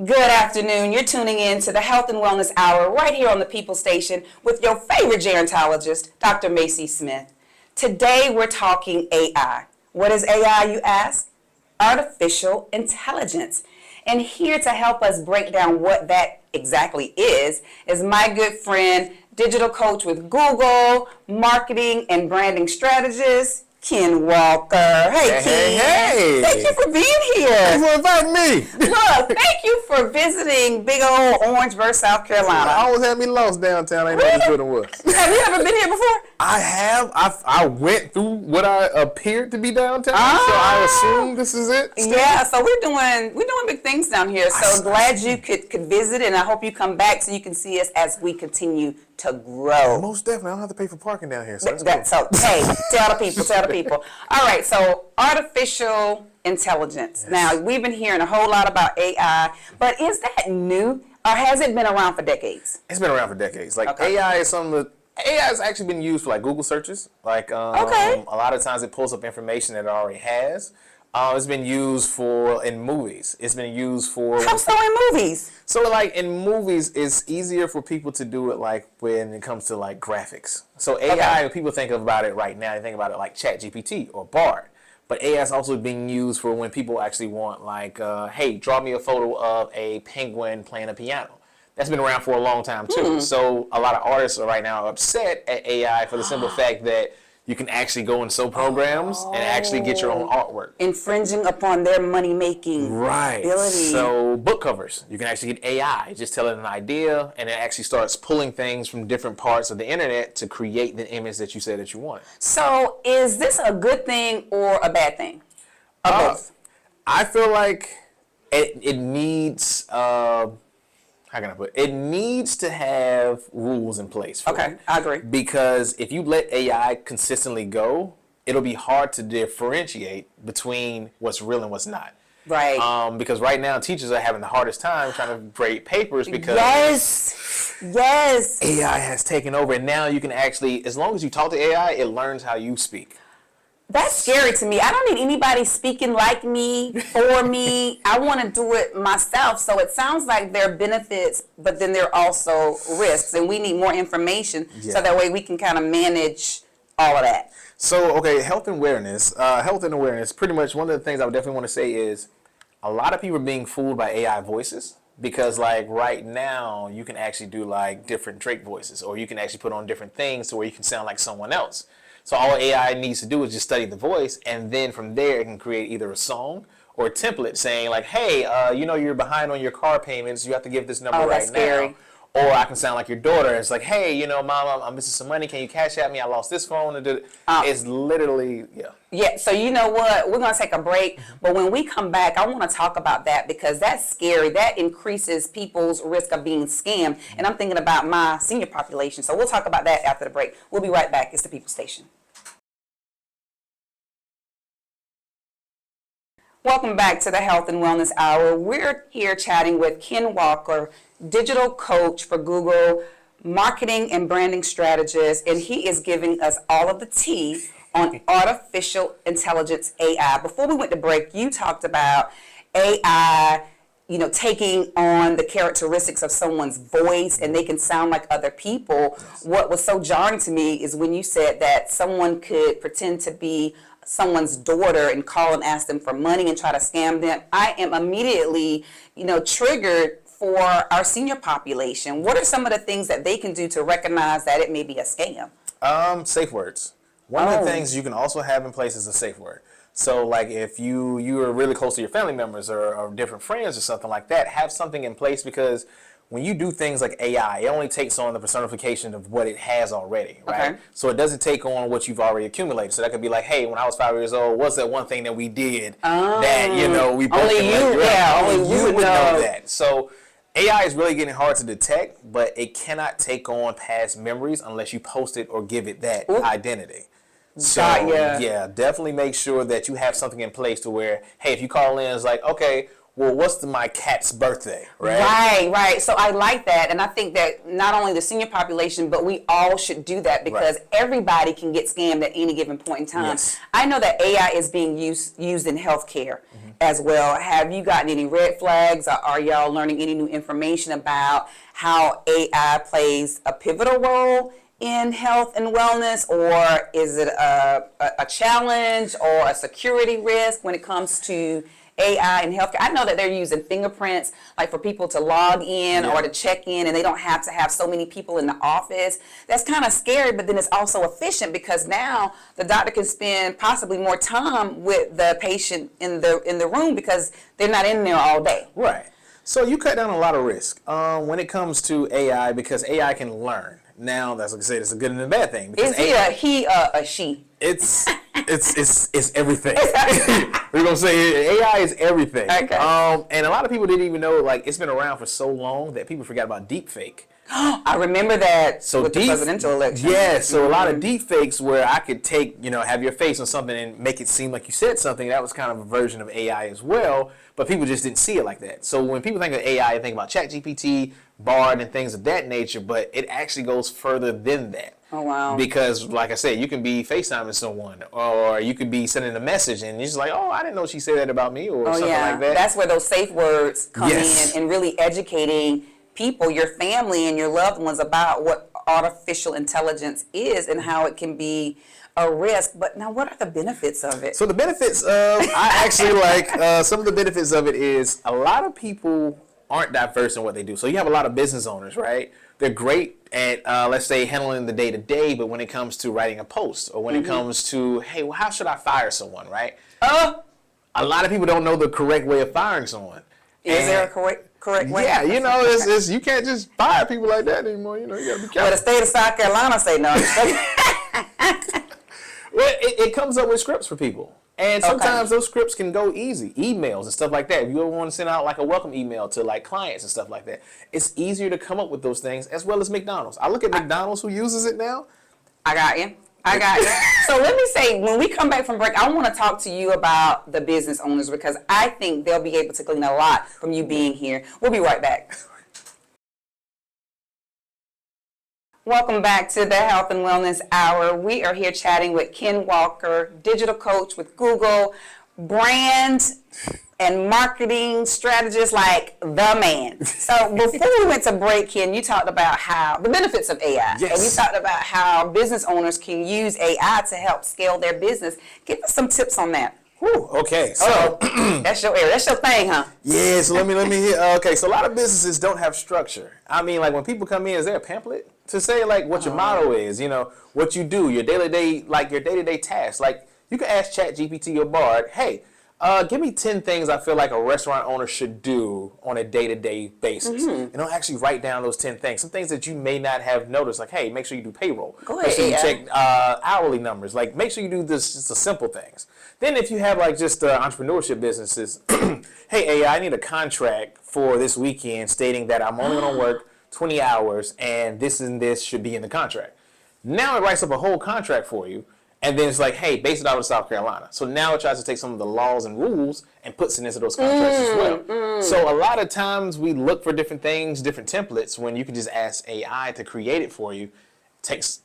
Good afternoon. You're tuning in to the Health and Wellness Hour right here on the People Station with your favorite gerontologist, Dr. Macy Smith. Today we're talking AI. What is AI, you ask? Artificial intelligence. And here to help us break down what that exactly is my good friend, digital coach with Google, marketing and branding strategist, Ken Walker. Hey, Ken. Hey. Thank you for being here. Thanks for inviting me. Look, thank you for visiting big old Orangeburg, South Carolina. I always had me lost downtown. I ain't know what this building was. Have you ever been here before? I have. I went through what I appeared to be downtown, so I assume this is it. Still. Yeah, so we're doing big things down here. So glad you could visit, and I hope you come back so you can see us as we continue to grow. Most definitely. I don't have to pay for parking down here. So So hey, tell the people. All right, so artificial intelligence. Yes. Now, we've been hearing a whole lot about AI, but is that new, or has it been around for decades? It's been around for decades. AI is something that AI has actually been used for like Google searches. A lot of times it pulls up information that it already has. It's been used in movies. It's been used for... How so in movies? So like in movies, it's easier for people to do it like when it comes to like graphics. So AI, when people think about it right now, they think about it like ChatGPT or Bard. But AI is also being used for when people actually want like, hey, draw me a photo of a penguin playing a piano. That's been around for a long time too. So a lot of artists are right now upset at AI for the simple fact that you can actually go in programs and actually get your own artwork. Infringing upon their money-making ability. So book covers, you can actually get AI, just tell it an idea, and it actually starts pulling things from different parts of the internet to create the image that you said that you want. So is this a good thing or a bad thing? Or both? I feel like it needs... how can I put it? It needs to have rules in place. Okay, I agree. Because if you let AI consistently go, it'll be hard to differentiate between what's real and what's not. Right. Because right now teachers are having the hardest time trying to grade papers because yes, AI has taken over, and now you can actually, as long as you talk to AI, it learns how you speak. That's scary to me. I don't need anybody speaking like me, for me. I want to do it myself. So it sounds like there are benefits, but then there are also risks. And we need more information so that way we can kind of manage all of that. So, okay, health and awareness, pretty much one of the things I would definitely want to say is a lot of people are being fooled by AI voices. Because like right now, you can actually do like different Drake voices, or you can actually put on different things to where you can sound like someone else. So all AI needs to do is just study the voice, and then from there it can create either a song or a template saying like, hey, you're behind on your car payments, you have to give this number right now. Or I can sound like your daughter. It's like, hey, Mom, I'm missing some money. Can you cash at me? I lost this phone. It's literally, Yeah, so you know what? We're going to take a break. But when we come back, I want to talk about that because that's scary. That increases people's risk of being scammed. And I'm thinking about my senior population. So we'll talk about that after the break. We'll be right back. It's the People Station. Welcome back to the Health and Wellness Hour. We're here chatting with Ken Walker, digital coach for Google, marketing and branding strategist, and he is giving us all of the tea on artificial intelligence, AI. Before we went to break, you talked about AI, taking on the characteristics of someone's voice and they can sound like other people. What was so jarring to me is when you said that someone could pretend to be someone's daughter and call and ask them for money and try to scam them. I am immediately, triggered for our senior population. What are some of the things that they can do to recognize that it may be a scam? Safe words. One of the things you can also have in place is a safe word. So like if you are really close to your family members or different friends or something like that, have something in place, because when you do things like AI, it only takes on the personification of what it has already, right? Okay. So it doesn't take on what you've already accumulated. So that could be like, hey, when I was 5 years old, what's that one thing that we did that, we both only you would know that. So AI is really getting hard to detect, but it cannot take on past memories unless you post it or give it that identity. So definitely make sure that you have something in place to where, hey, if you call in, it's like, okay, well, what's my cat's birthday, right? Right. So I like that. And I think that not only the senior population, but we all should do that because everybody can get scammed at any given point in time. Yes. I know that AI is being used in healthcare. as well. Have you gotten any red flags, or are y'all learning any new information about how AI plays a pivotal role in health and wellness, or is it a challenge or a security risk when it comes to AI in healthcare? I know that they're using fingerprints, like for people to log in or to check in, and they don't have to have so many people in the office. That's kind of scary, but then it's also efficient because now the doctor can spend possibly more time with the patient in the room because they're not in there all day. Right. So you cut down a lot of risk when it comes to AI because AI can learn. Now, that's like I said, it's a good and a bad thing. Is he a he or a she? It's everything. We're gonna say AI is everything. Okay. And a lot of people didn't even know, like, it's been around for so long that people forgot about deepfake. I remember that So with the presidential election. Yeah, so a lot of deep fakes where I could take, have your face on something and make it seem like you said something. That was kind of a version of AI as well, but people just didn't see it like that. So when people think of AI, they think about ChatGPT, Bard, and things of that nature, but it actually goes further than that. Oh, wow. Because, like I said, you can be FaceTiming someone, or you could be sending a message, and you're just like, oh, I didn't know she said that about me, or something like that. That's where those safe words come Yes. in, and really educating people, your family and your loved ones, about what artificial intelligence is and how it can be a risk. But now, what are the benefits of it? So the benefits of, I actually like, some of the benefits of it is a lot of people aren't diverse in what they do. So you have a lot of business owners, right? They're great at, let's say, handling the day-to-day, but when it comes to writing a post, or when it comes to, hey, well, how should I fire someone, right? A lot of people don't know the correct way of firing someone. Is there a correct way? Yeah, it's you can't just fire people like that anymore. You gotta be careful. Well, the state of South Carolina say no. Well, it comes up with scripts for people. And sometimes those scripts can go easy. Emails and stuff like that. If you ever want to send out like a welcome email to like clients and stuff like that, it's easier to come up with those things, as well as McDonald's. I look at McDonald's who uses it now. I got you. So let me say, when we come back from break, I want to talk to you about the business owners, because I think they'll be able to glean a lot from you being here. We'll be right back. Welcome back to the Health and Wellness Hour. We are here chatting with Ken Walker, digital coach with Google, brand and marketing strategist, like the man. So before we went to break, Ken, you talked about how the benefits of AI. Yes. And you talked about how business owners can use AI to help scale their business. Give us some tips on that. Whew, okay, so That's your area. That's your thing, huh? yeah, so let me hear. Okay, so a lot of businesses don't have structure. I mean, like when people come in, is there a pamphlet to say like what your motto is? What you do, your day-to-day tasks. Like you can ask ChatGPT or Bard, hey, give me 10 things I feel like a restaurant owner should do on a day-to-day basis. And they'll actually write down those 10 things. Some things that you may not have noticed, like, hey, make sure you do payroll. Go Make sure you ahead. check hourly numbers. Like, make sure you do this, just the simple things. Then if you have like just entrepreneurship businesses, hey, AI, I need a contract for this weekend stating that I'm only going to work 20 hours and this should be in the contract. Now it writes up a whole contract for you. And then it's like, hey, base it out of South Carolina. So now it tries to take some of the laws and rules and puts it into those contracts as well. So a lot of times we look for different things, different templates, when you can just ask AI to create it for you. It takes,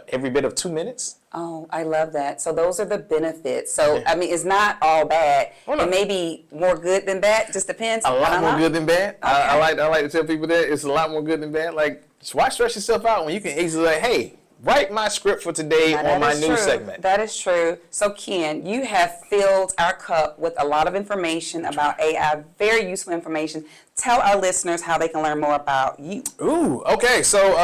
every bit of 2 minutes. Oh, I love that. So those are the benefits. So, I mean, it's not all bad. no. It may be more good than bad. Just depends. A lot more good than bad. I like to tell people that it's a lot more good than bad. Like, why stress yourself out when you can easily like, hey, write my script for today on my news segment. That is true. So, Ken, you have filled our cup with a lot of information about AI, very useful information. Tell our listeners how they can learn more about you. Ooh, okay. So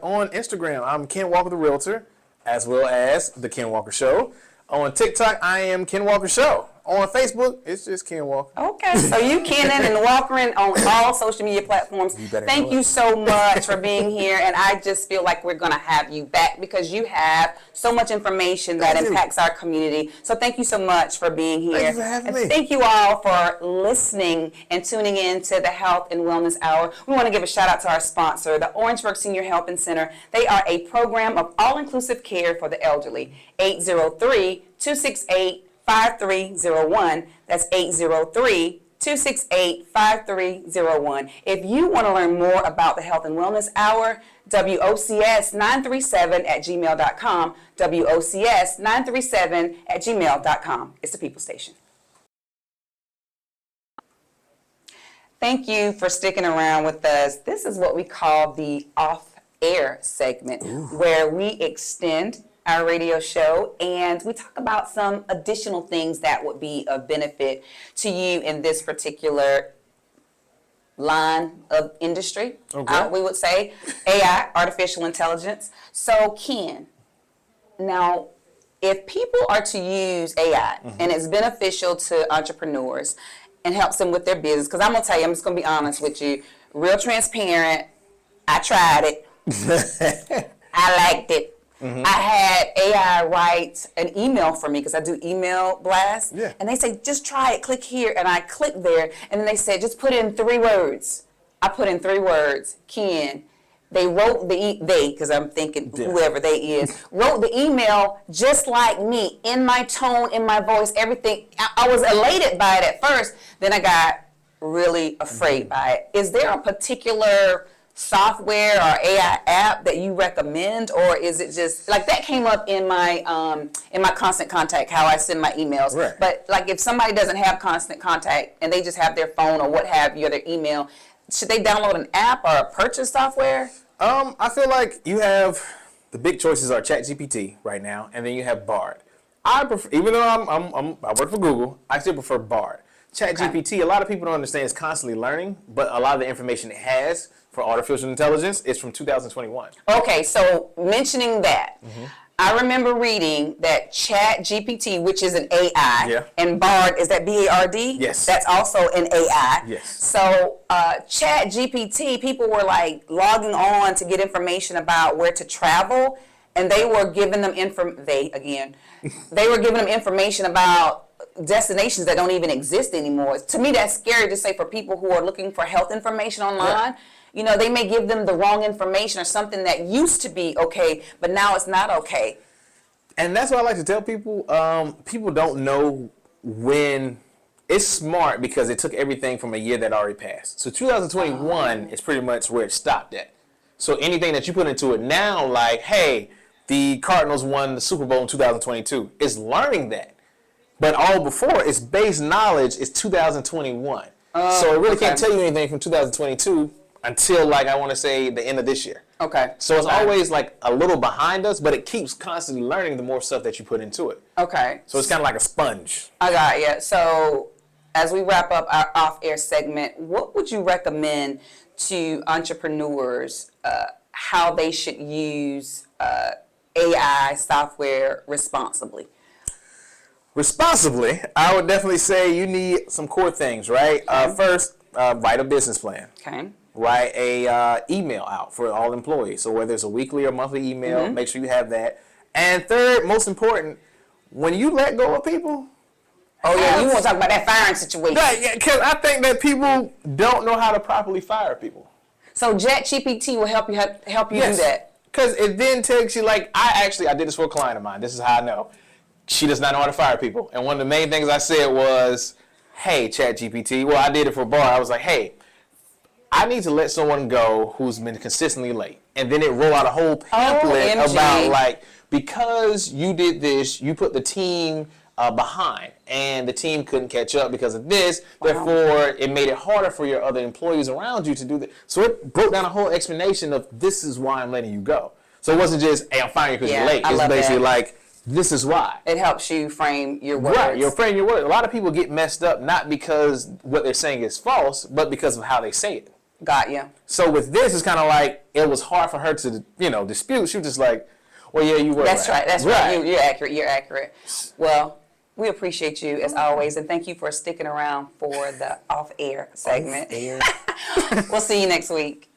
on Instagram, I'm Ken Walker the Realtor, as well as The Ken Walker Show. On TikTok, I am Ken Walker Show. On Facebook, it's just Ken Walker. Okay, so you Kenan and Walkerin on all social media platforms. Thank you so much for being here, and I just feel like we're going to have you back because you have so much information that impacts our community. So thank you so much for being here. Thank you for having me. Thank you all for listening and tuning in to the Health and Wellness Hour. We want to give a shout out to our sponsor, the Orangeburg Senior Health and Center. They are a program of all-inclusive care for the elderly. 803-268-5301. That's 803-268-5301. If you want to learn more about the Health and Wellness Hour, WOCS937@gmail.com. WOCS937@gmail.com. It's the People Station. Thank you for sticking around with us. This is what we call the off-air segment, where we extend our radio show and we talk about some additional things that would be of benefit to you in this particular line of industry, Okay. we would say, AI, artificial intelligence. So, Ken, now, if people are to use AI and it's beneficial to entrepreneurs and helps them with their business, because I'm going to tell you, I'm just going to be honest with you, real transparent, I tried it. I liked it. I had AI write an email for me because I do email blasts. Yeah. And they say, just try it, click here. And I clicked there. And then they said, just put in 3 words. I put in 3 words, Ken. They wrote because I'm thinking Yeah. whoever they is, wrote the email just like me, in my tone, in my voice, everything. I was elated by it at first. Then I got really afraid by it. Is there a particular software or AI app that you recommend, or is it just like that came up in my Constant Contact, how I send my emails? Right. But like if somebody doesn't have Constant Contact and they just have their phone or what have you, or their email, should they download an app or purchase software? I feel like you have the big choices are ChatGPT right now, and then you have Bard. I prefer, even though I work for Google, I still prefer Bard. ChatGPT, a lot of people don't understand, it's constantly learning, but a lot of the information it has for artificial intelligence is from 2021. Okay, so mentioning that, I remember reading that ChatGPT, which is an AI, Yeah. and Bard, is that BARD? Yes. That's also an AI. Yes. So ChatGPT, people were like logging on to get information about where to travel, and they were giving them they were giving them information about destinations that don't even exist anymore. To me, that's scary to say for people who are looking for health information online. Yeah. You know, they may give them the wrong information or something that used to be okay, but now it's not okay. And that's what I like to tell people. People don't know when. It's smart because it took everything from a year that already passed. So 2021 is pretty much where it stopped at. So anything that you put into it now, like, hey, the Cardinals won the Super Bowl in 2022, it's learning that. But all before, its base knowledge is 2021. So it really can't tell you anything from 2022 until, like, I want to say the end of this year. Okay. So it's always like a little behind us, but it keeps constantly learning the more stuff that you put into it. Okay. So it's kind of like a sponge. I got you. So as we wrap up our off-air segment, what would you recommend to entrepreneurs how they should use AI software responsibly? Responsibly, I would definitely say you need some core things, right? First, write a business plan. Okay. Write a email out for all employees. So whether it's a weekly or monthly email, make sure you have that. And third, most important, when you let go of people. Oh yeah, you want to talk about that firing situation? Right, yeah, because I think that people don't know how to properly fire people. So ChatGPT will help you do that. Because it then takes you, like, I did this for a client of mine. This is how I know. She does not know how to fire people. And one of the main things I said was, hey, ChatGPT. Well, I did it for Bar. I was like, hey, I need to let someone go who's been consistently late. And then it roll out a whole pamphlet OMG. about, like, because you did this, you put the team behind. And the team couldn't catch up because of this. Therefore, it made it harder for your other employees around you to do that. So it broke down a whole explanation of this is why I'm letting you go. So it wasn't just, hey, I'm firing you because you're late. I It's love basically that. like, this is why. It helps you frame your words. Right, you're framing your words. A lot of people get messed up not because what they're saying is false, but because of how they say it. Got you. So with this, it's kind of like it was hard for her to, dispute. She was just like, well, yeah, you were That's right. That's right. You're accurate. You're accurate. Well, we appreciate you as always, and thank you for sticking around for the off-air segment. We'll see you next week.